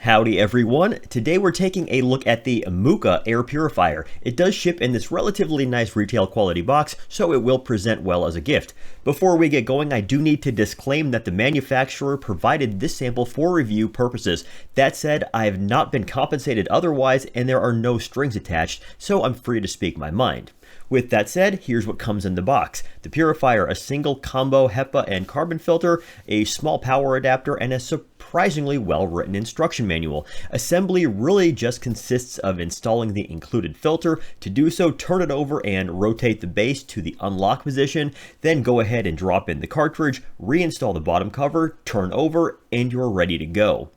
Howdy everyone, today we're taking a look at the Mooka air purifier. It does ship in this relatively nice retail quality box, so it will present well as a gift. Before we get going, I do need to disclaim that the manufacturer provided this sample for review purposes. That said, I have not been compensated otherwise and there are no strings attached, so I'm free to speak my mind. With that said, here's what comes in the box. The purifier, a single combo HEPA and carbon filter, a small power adapter, and a surprisingly well-written instruction manual. Assembly really just consists of installing the included filter. To do so, turn it over and rotate the base to the unlock position, then go ahead and drop in the cartridge, reinstall the bottom cover, turn over, and you're ready to go.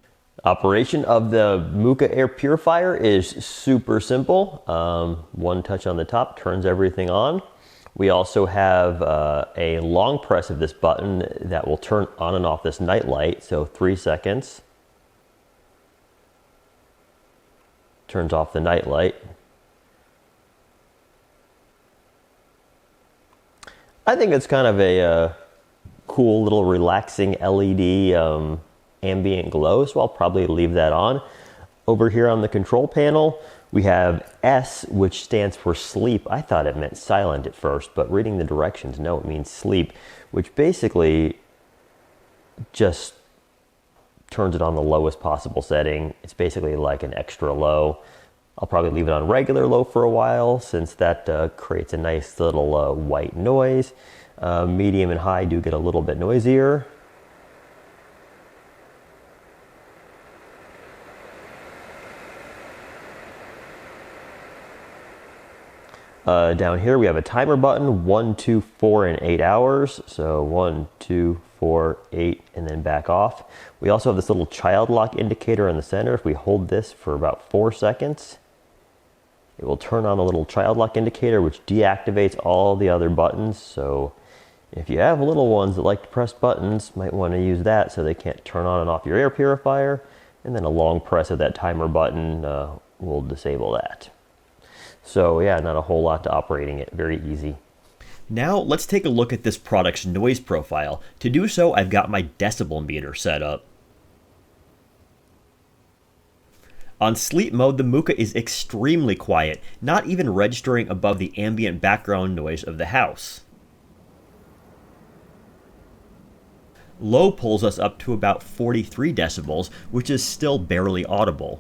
Operation of the Mooka air purifier is super simple. One touch on the top turns everything on. We also have a long press of this button that will turn on and off this night light. So 3 seconds. Turns off the night light. I think it's kind of a cool little relaxing LED ambient glow, so I'll probably leave that on. Over here on the control panel, we have S, which stands for sleep. I thought it meant silent at first, but reading the directions, no, it means sleep, which basically just turns it on the lowest possible setting. It's basically like an extra low. I'll probably leave it on regular low for a while, since that creates a nice little white noise. Medium and high do get a little bit noisier. Down here we have a timer button, 1, 2, 4, and 8 hours. So 1, 2, 4, 8, and then back off. We also have this little child lock indicator in the center. If we hold this for about 4 seconds, it will turn on a little child lock indicator, which deactivates all the other buttons. So if you have little ones that like to press buttons, might want to use that so they can't turn on and off your air purifier. And then a long press of that timer button will disable that. So yeah, not a whole lot to operating it, very easy. Now let's take a look at this product's noise profile. To do so, I've got my decibel meter set up. On sleep mode, the Mooka is extremely quiet, not even registering above the ambient background noise of the house. Low pulls us up to about 43 decibels, which is still barely audible.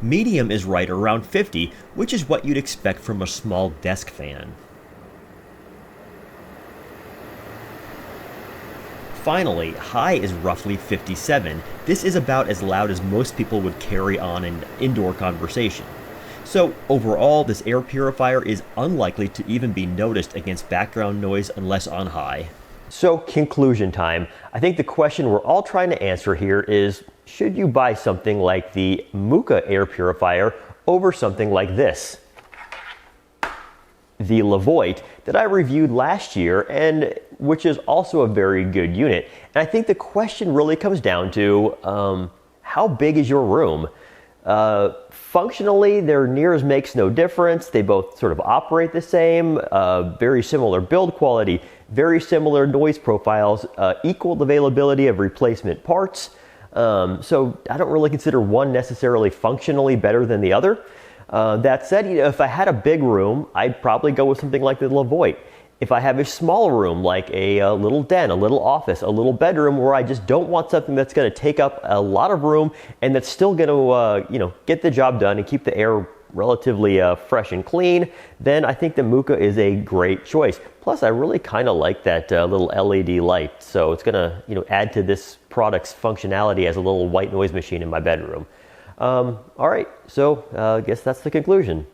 Medium is right around 50, which is what you'd expect from a small desk fan. Finally, high is roughly 57. This is about as loud as most people would carry on an indoor conversation. So overall, this air purifier is unlikely to even be noticed against background noise unless on high. So conclusion time. I think the question we're all trying to answer here is, should you buy something like the Mooka air purifier over something like this? The Levoit that I reviewed last year, and which is also a very good unit. And I think the question really comes down to how big is your room? Functionally, their nears makes no difference. They both sort of operate the same, very similar build quality, very similar noise profiles, equal availability of replacement parts. So I don't really consider one necessarily functionally better than the other. That said, if I had a big room, I'd probably go with something like the Levoit. If I have a small room, like a little den, a little office, a little bedroom, where I just don't want something that's going to take up a lot of room and that's still going to, get the job done and keep the air relatively fresh and clean, then I think the Mooka is a great choice. Plus, I really kind of like that little LED light, so it's going to, add to this product's functionality as a little white noise machine in my bedroom. All right, so I guess that's the conclusion.